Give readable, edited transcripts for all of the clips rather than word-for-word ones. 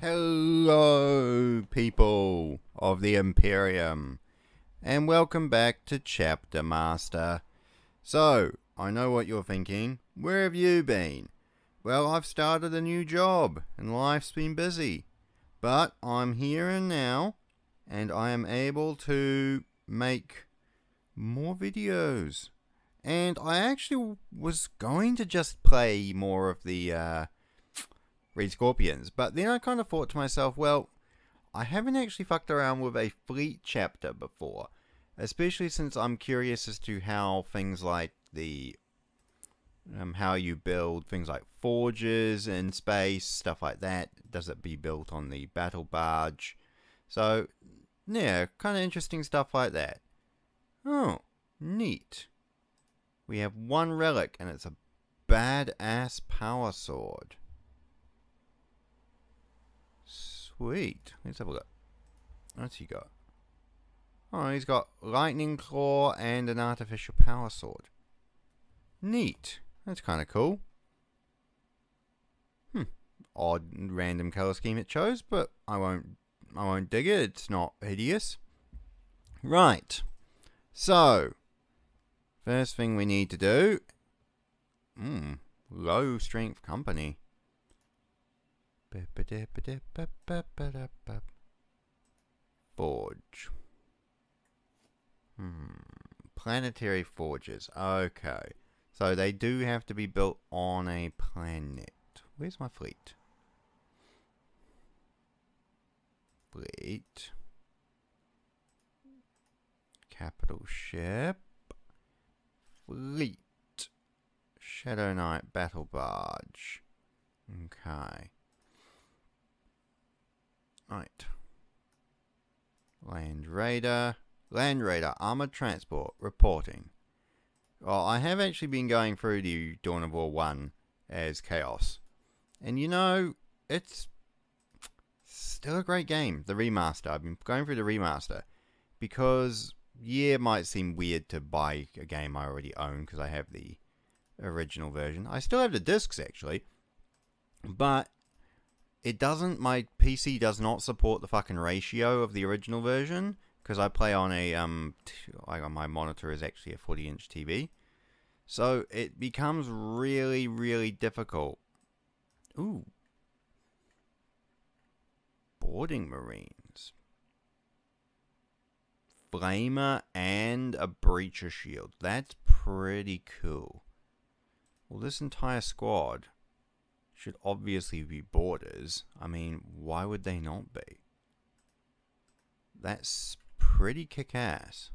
Hello, people of the Imperium, and welcome back to Chapter Master. So, I know what you're thinking. Where have you been? Well, I've started a new job, and life's been busy. But I'm here and now, and I am able to make more videos. And I actually was going to just play more of the Red Scorpions, but then I kind of thought to myself, well, I haven't actually fucked around with a fleet chapter before, especially since I'm curious as to how things like the how you build things like forges in space, stuff like that. Does it be built on the battle barge? So, yeah, kind of interesting stuff like that. Oh, neat. We have one relic, and it's a badass power sword. Sweet. Let's have a look. What's he got? Oh, he's got lightning claw and an artificial power sword. Neat. That's kind of cool. Odd random color scheme it chose, but I won't dig it. It's not hideous. Right. So, first thing we need to do. Low strength company. Forge. Planetary forges. Okay. So they do have to be built on a planet. Where's my fleet? Fleet. Capital ship. Fleet. Shadow Knight battle barge. Okay. Right. Land Raider armored transport reporting. Well, I have actually been going through the Dawn of War 1 as Chaos. And you know, it's still a great game, the remaster. I've been going through the remaster because, yeah, it might seem weird to buy a game I already own because I have the original version. I still have the discs actually, but it doesn't, my PC does not support the fucking ratio of the original version, because I play on a, my monitor is actually a 40-inch TV. So it becomes really, really difficult. Ooh. Boarding Marines. Flamer and a Breacher Shield. That's pretty cool. Well, this entire squad should obviously be boarders. I mean, why would they not be? That's pretty kick-ass.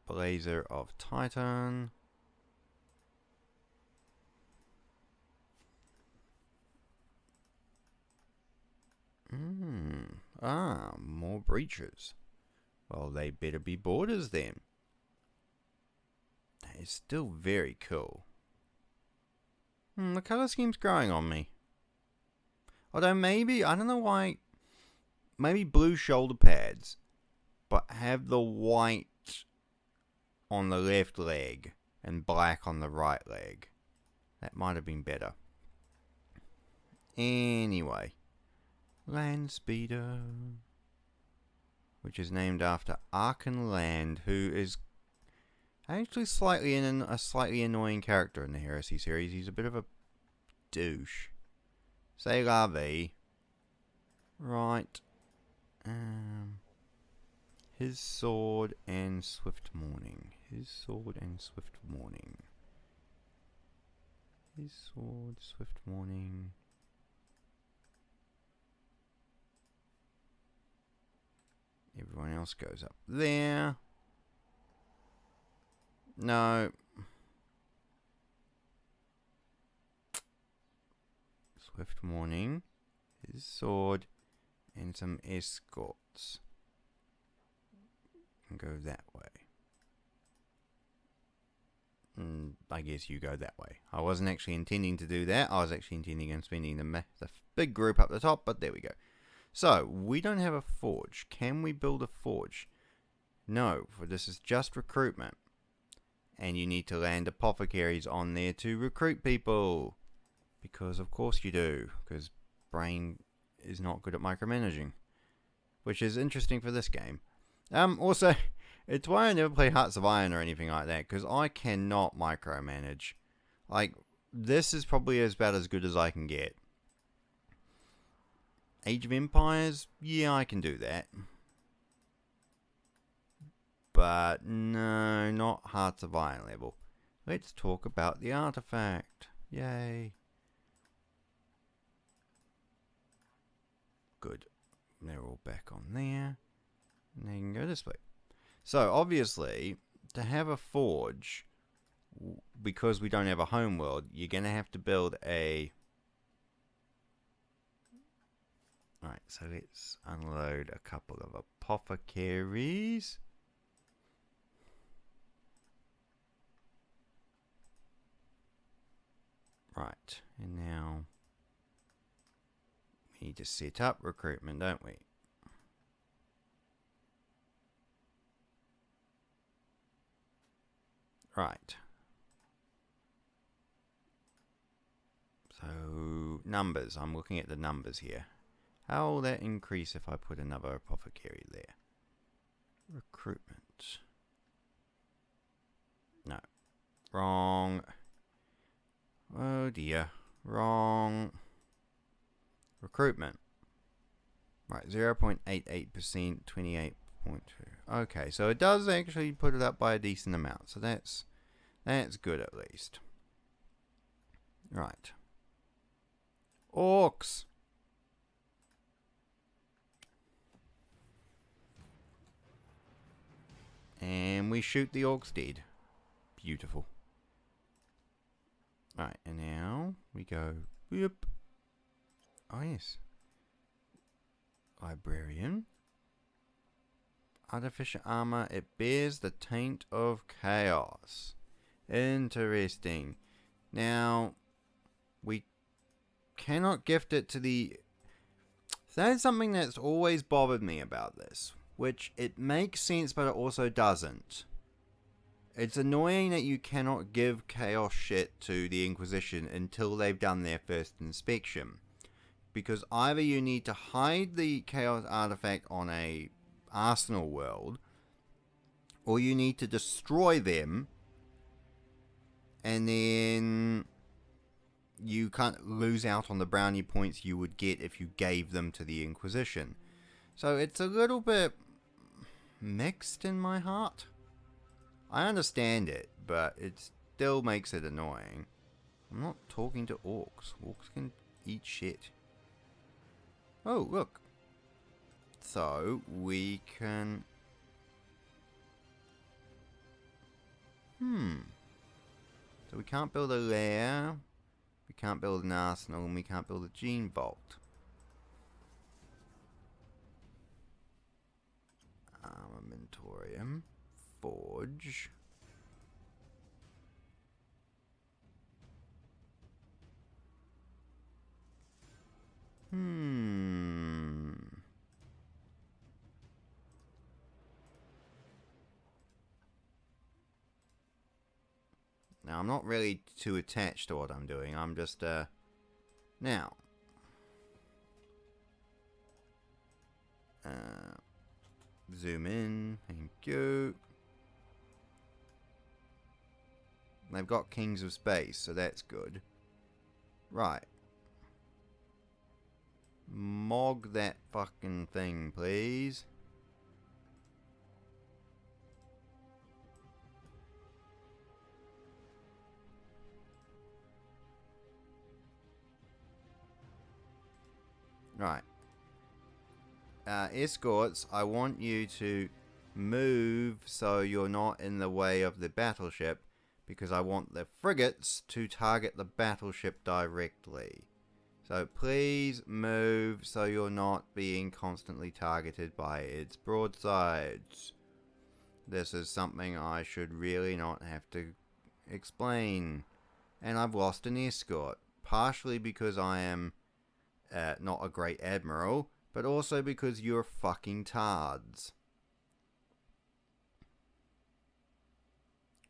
Blazer of Titan. More breachers. Well, they better be boarders then. That is still very cool. The color scheme's growing on me. Although maybe, I don't know why, maybe blue shoulder pads, but have the white on the left leg and black on the right leg. That might have been better. Anyway, Land Speeder, which is named after Arkan Land, who is actually a slightly annoying character in the Heresy series. He's a bit of a douche. Say la vie. Right. His sword and swift morning. His sword, swift morning. Everyone else goes up there. No. Swift morning. His sword and some escorts. And go that way. I guess you go that way. I wasn't actually intending to do that. I was actually intending on spending the big group up the top, but there we go. So, we don't have a forge. Can we build a forge? No, for this is just recruitment. And you need to land apothecaries on there to recruit people. Because of course you do, because brain is not good at micromanaging, which is interesting for this game. Also, it's why I never play Hearts of Iron or anything like that, because I cannot micromanage. Like, this is probably about as good as I can get. Age of Empires, yeah, I can do that. But no, not Hearts of Iron level. Let's talk about the artifact. Yay. Good. They're all back on there. And they can go this way. So, obviously, to have a forge, because we don't have a homeworld, you're going to have to build a... Alright, so let's unload a couple of apothecaries. Right, and now we need to set up recruitment, don't we? Right. So, numbers. I'm looking at the numbers here. How will that increase if I put another apothecary there? Recruitment. No. Wrong. Oh dear. Wrong. Recruitment. Right, 0.88%, 28.2. Okay, so it does actually put it up by a decent amount. So that's good at least. Right. Orcs. And we shoot the orcs dead. Beautiful. Right, and now we go. Whoop. Oh, yes. Librarian. Artificial armor. It bears the taint of chaos. Interesting. Now, we cannot gift it to the... That's something that's always bothered me about this. Which, it makes sense, but it also doesn't. It's annoying that you cannot give chaos shit to the Inquisition until they've done their first inspection. Because either you need to hide the chaos artifact on a arsenal world, or you need to destroy them, and then you can't lose out on the brownie points you would get if you gave them to the Inquisition. So it's a little bit mixed in my heart. I understand it, but it still makes it annoying. I'm not talking to orcs. Orcs can eat shit. Oh, look. So, we can... So we can't build a lair, we can't build an arsenal, and we can't build a gene vault. Armamentorium. Forge. Now, I'm not really too attached to what I'm doing. I'm just, now. Zoom in. Thank you. They've got Kings of Space, so that's good. Right. Mog that fucking thing, please. Right. Escorts, I want you to move so you're not in the way of the battleship, because I want the frigates to target the battleship directly. So please move so you're not being constantly targeted by its broadsides. This is something I should really not have to explain. And I've lost an escort, partially because I am not a great admiral, but also because you're fucking tards.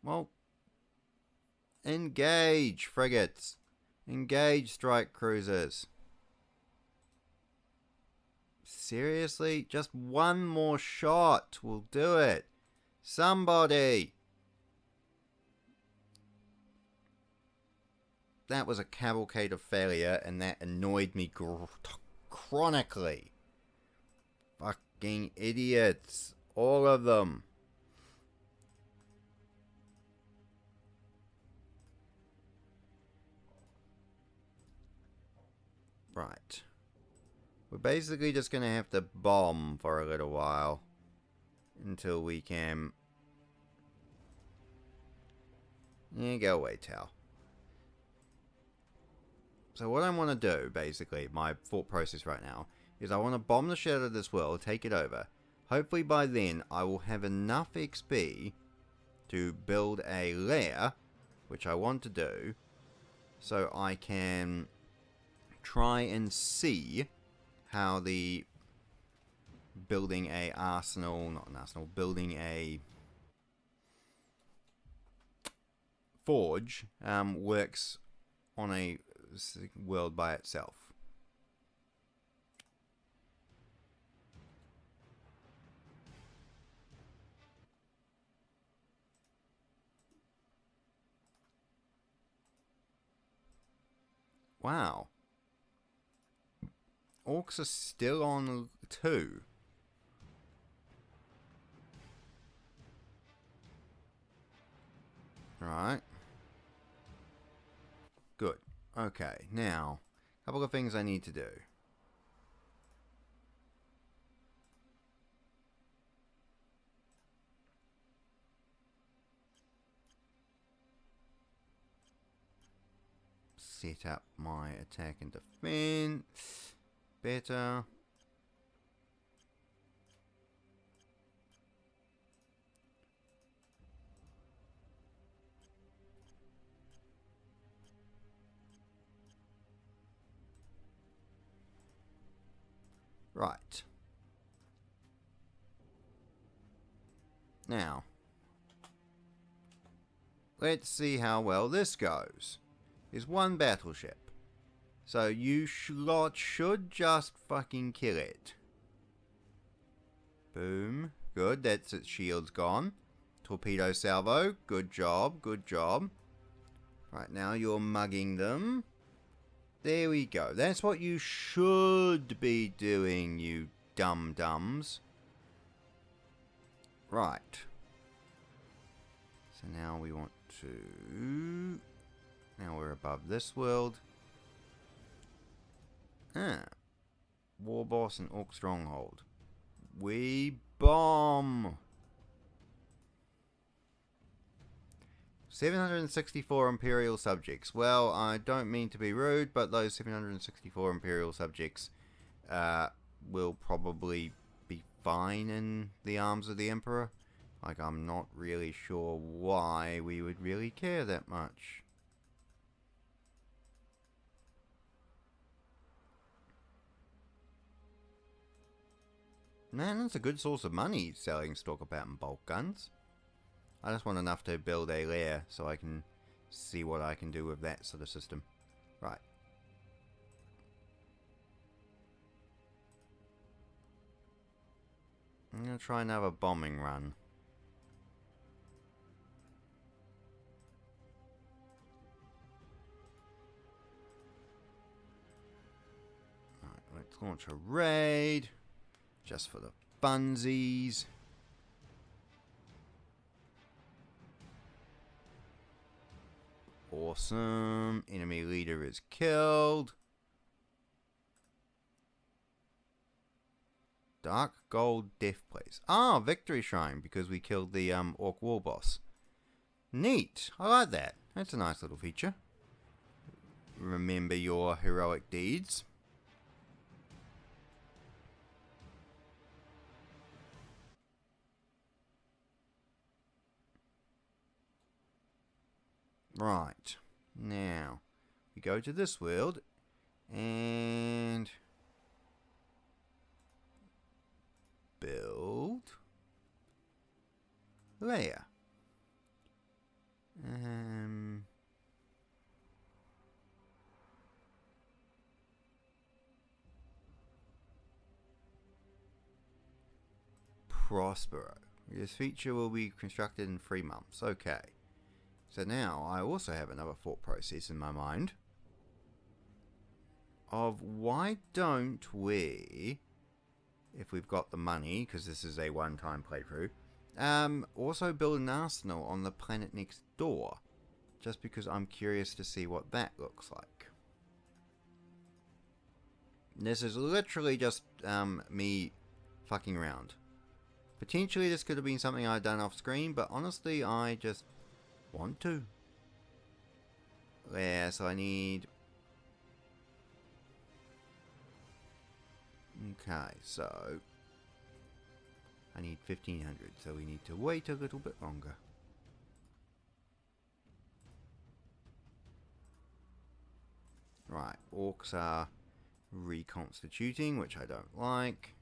Well, engage, frigates. Engage, strike cruisers. Seriously? Just one more shot will do it. Somebody! That was a cavalcade of failure, and that annoyed me chronically. Fucking idiots. All of them. Right. We're basically just going to have to bomb for a little while. Until we can... Yeah, go away, Tal. So what I want to do, basically, my thought process right now, is I want to bomb the shit out of this world, take it over. Hopefully by then, I will have enough XP to build a lair, which I want to do, so I can try and see how the building a arsenal, not an arsenal, building a forge works on a world by itself. Wow. Orcs are still on 2. Right. Good. Okay, now, a couple of things I need to do. Set up my attack and defense better. Right. Now, let's see how well this goes. There's one battleship. So you lot should just fucking kill it. Boom. Good, that's its shield's gone. Torpedo salvo. Good job, good job. Right, now you're mugging them. There we go. That's what you should be doing, you dum-dums. Right. So now we want to... Now we're above this world. War boss and Orc stronghold. We bomb. 764 Imperial subjects. Well, I don't mean to be rude, but those 764 Imperial subjects will probably be fine in the arms of the Emperor. Like, I'm not really sure why we would really care that much. Man, that's a good source of money, selling Stalker Pattern bolt guns. I just want enough to build a lair so I can see what I can do with that sort of system. Right. I'm going to try another bombing run. Right, let's launch a raid. Just for the funsies. Awesome. Enemy leader is killed. Dark gold death place. Ah, victory shrine because we killed the orc war boss. Neat. I like that. That's a nice little feature. Remember your heroic deeds. Right. Now, we go to this world and build layer. Prospero. This feature will be constructed in 3 months. Okay. So now I also have another thought process in my mind of why don't we, if we've got the money, because this is a one-time playthrough, also build an arsenal on the planet next door, just because I'm curious to see what that looks like. This is literally just me fucking around. Potentially this could have been something I'd done off screen, but honestly I just want to. Yeah, so I need... Okay, so I need 1500, so we need to wait a little bit longer. Right, orcs are reconstituting, which I don't like.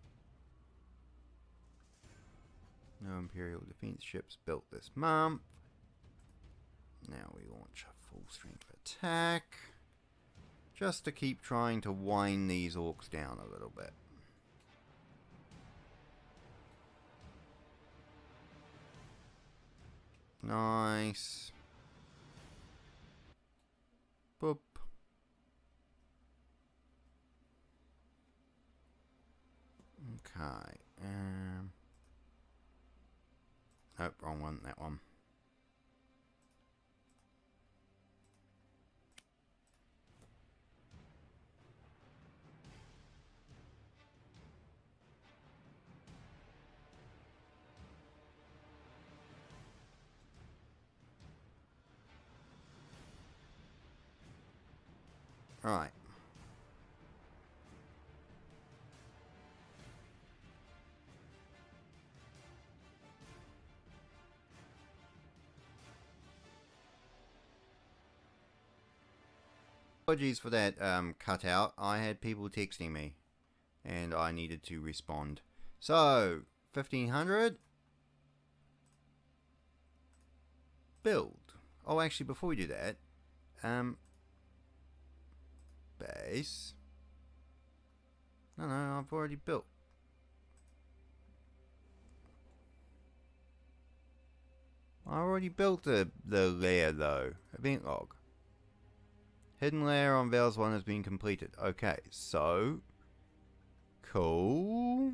No Imperial defense ships built this month. Now we launch a full strength attack, just to keep trying to wind these orcs down a little bit. Nice. Boop. Okay. Nope, wrong one, that one. Right. Apologies for that cutout. I had people texting me and I needed to respond. So, 1500. Build. Oh, actually, before we do that, base. No, I've already built. I already built the layer though. Event log. Hidden layer on Vales 1 has been completed. Okay, so cool.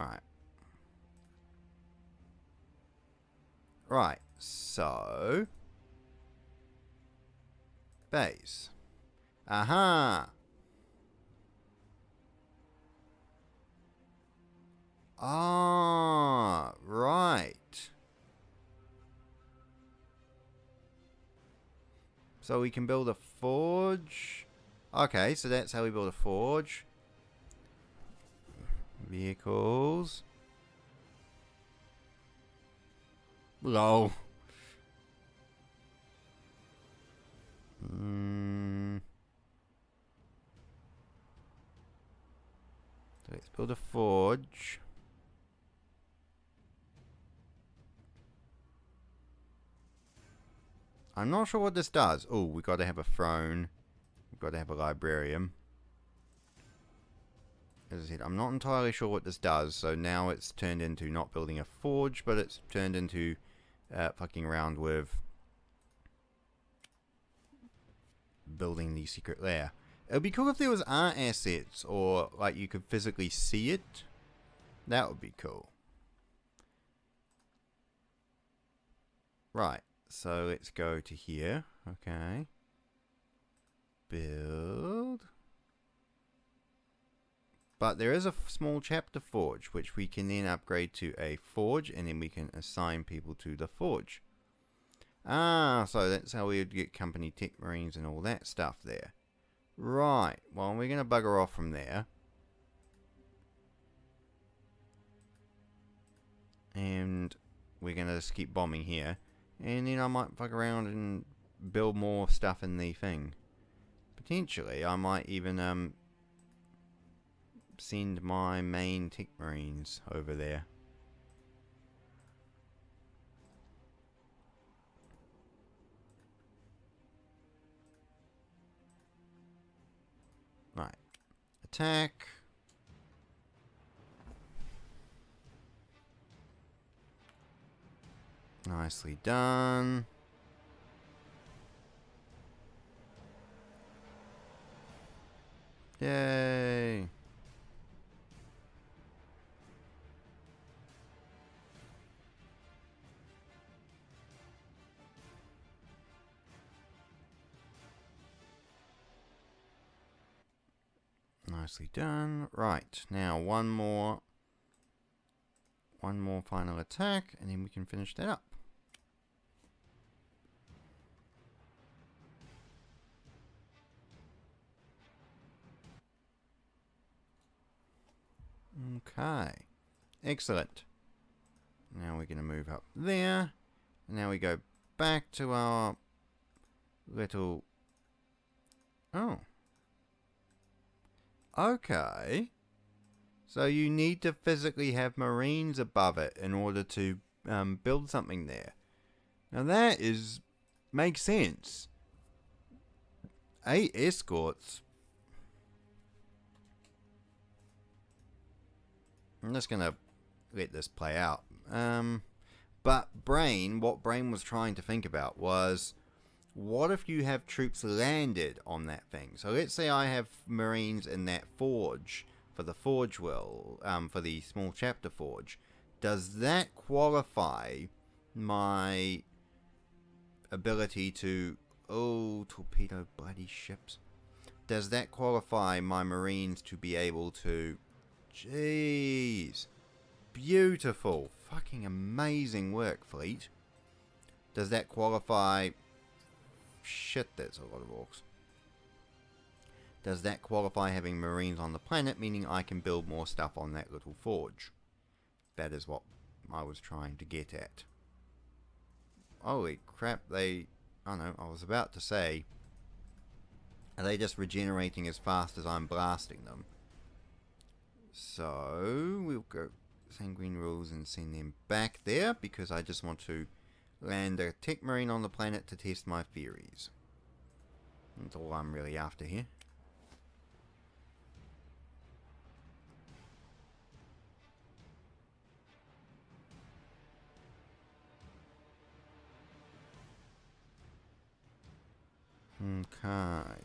Alright. Right, so base. Aha! Ah, right. So we can build a forge. Okay, so that's how we build a forge. Vehicles. Lol. So let's build a forge. I'm not sure what this does. Oh, we've got to have a throne. We've got to have a librarian. As I said, I'm not entirely sure what this does. So now it's turned into not building a forge, but it's turned into fucking around with building the secret lair. It would be cool if there was art assets or like you could physically see it. That would be cool. Right. So let's go to here. Okay. Build. But there is a small chapter forge, which we can then upgrade to a forge, and then we can assign people to the forge. Ah, so that's how we would get company tech marines and all that stuff there. Right. Well, we're going to bugger off from there. And we're going to just keep bombing here. And then I might fuck around and build more stuff in the thing. Potentially, I might even send my main tech marines over there. Right. Attack. Nicely done. Yay. Nicely done. Right, now one more final attack, and then we can finish that up. Okay, excellent. Now we're going to move up there. And now we go back to our little... Oh. Okay. So you need to physically have marines above it in order to build something there. Now that makes sense. 8 escorts. I'm just going to let this play out. But what Brain was trying to think about was, what if you have troops landed on that thing? So let's say I have marines in that forge for the forge will, for the small chapter forge. Does that qualify my ability to... Oh, torpedo bloody ships. Does that qualify my marines to be able to... Jeez. Beautiful. Fucking amazing work, fleet. Does that qualify... Shit, that's a lot of orcs. Does that qualify having marines on the planet, meaning I can build more stuff on that little forge? That is what I was trying to get at. Holy crap, they... Oh no, I was about to say... Are they just regenerating as fast as I'm blasting them? So, we'll go Sanguine Rules and send them back there, because I just want to land a tech marine on the planet to test my theories. That's all I'm really after here. Okay.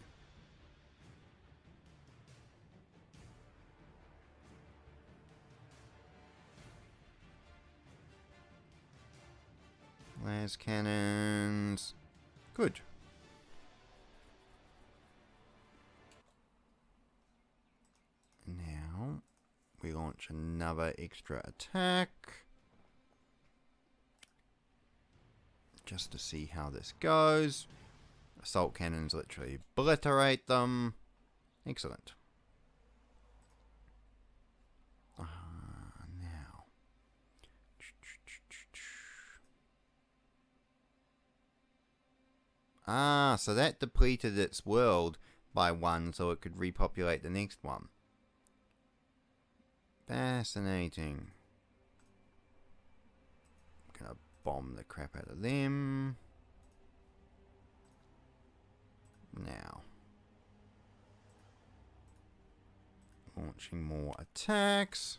Las cannons. Good. Now we launch another extra attack. Just to see how this goes. Assault cannons literally obliterate them. Excellent. Now. So that depleted its world by 1 so it could repopulate the next one. Fascinating. I'm gonna bomb the crap out of them. Now. Launching more attacks.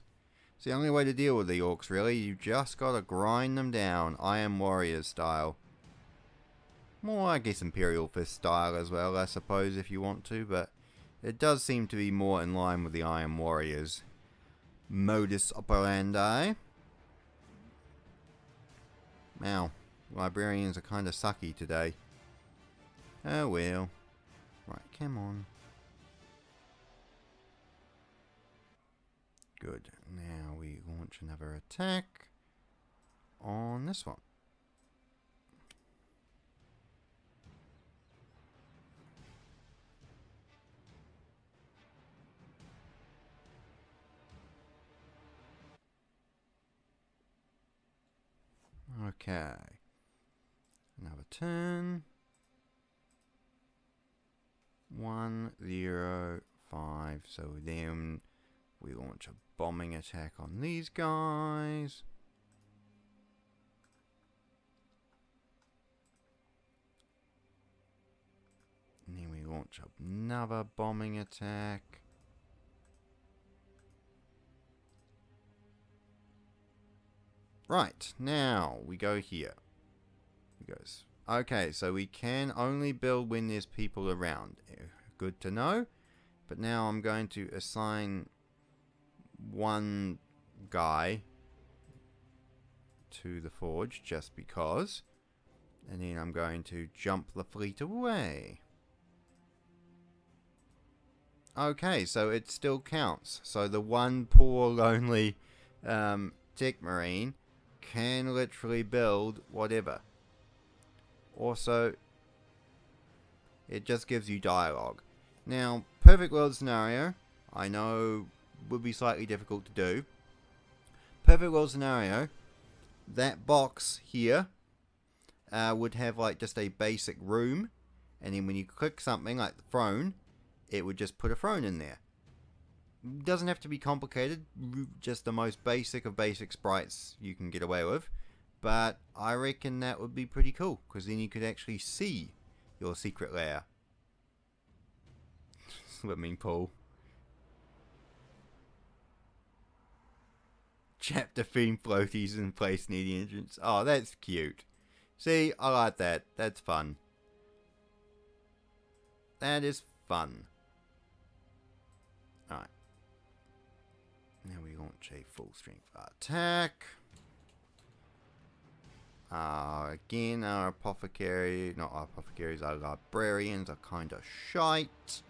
It's the only way to deal with the orcs, really. You just gotta grind them down. Iron Warriors style. More, I guess, Imperial Fist style as well, I suppose, if you want to. But it does seem to be more in line with the Iron Warriors modus operandi. Now, librarians are kind of sucky today. Oh well. Right, come on. Good. Now we launch another attack on this one. Okay. Another turn. 1, 0, 5. So then we launch a bombing attack on these guys. And then we launch another bombing attack. Right, now we go here. goes. Okay, so we can only build when there's people around. Good to know. But now I'm going to assign one guy to the forge just because. And then I'm going to jump the fleet away. Okay, so it still counts. So the one poor lonely tech marine can literally build whatever. Also, it just gives you dialogue. Now, perfect world scenario, I know would be slightly difficult to do. Perfect world scenario, that box here would have like just a basic room, and then when you click something like the throne, it would just put a throne in there. Doesn't have to be complicated, just the most basic of basic sprites you can get away with. But I reckon that would be pretty cool, because then you could actually see your secret lair. Swimming pool. Chapter theme floaties in place near the entrance. Oh, that's cute. See, I like that. That's fun. That is fun. Alright. Now we launch a full strength attack. Again, our apothecary, not our apothecaries, our librarians are kind of shite.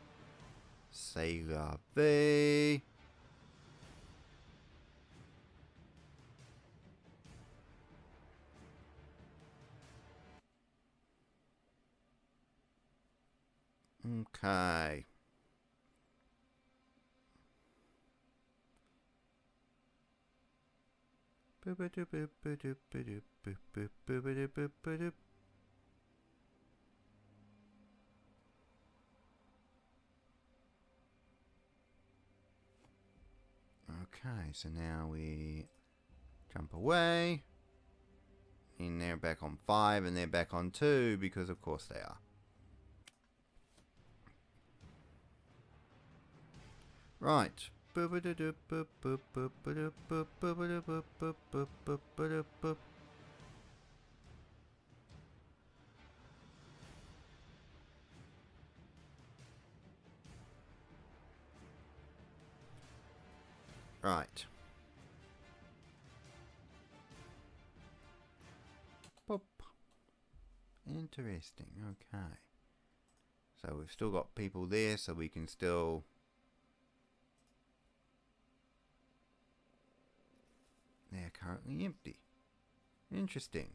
C'est la vie. Okay. Okay, so now we jump away. And they're back on 5 and they're back on 2 because of course they are. Right. Right. Boop. Interesting. Okay. So we've still got people there, so we can still... They're currently empty. Interesting.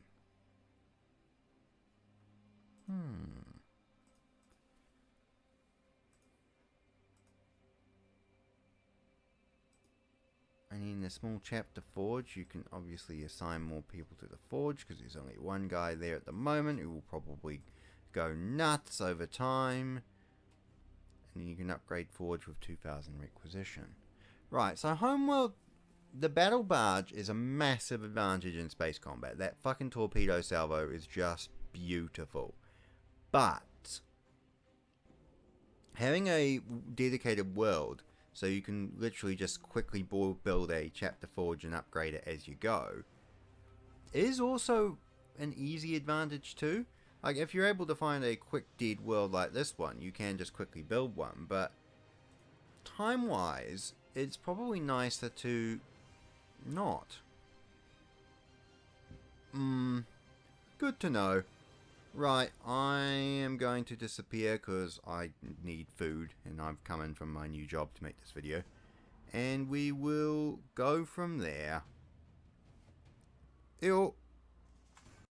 And in the small chapter forge, you can obviously assign more people to the forge because there's only one guy there at the moment who will probably go nuts over time. And then you can upgrade forge with 2,000 requisition. Right, so homeworld, the battle barge is a massive advantage in space combat. That fucking torpedo salvo is just beautiful. But having a dedicated world, so you can literally just quickly build a chapter forge and upgrade it as you go, is also an easy advantage too. Like if you're able to find a quick dead world like this one, you can just quickly build one, but time wise it's probably nicer to not. Good to know. Right, I am going to disappear because I need food and I've come in from my new job to make this video. And we will go from there. Ew.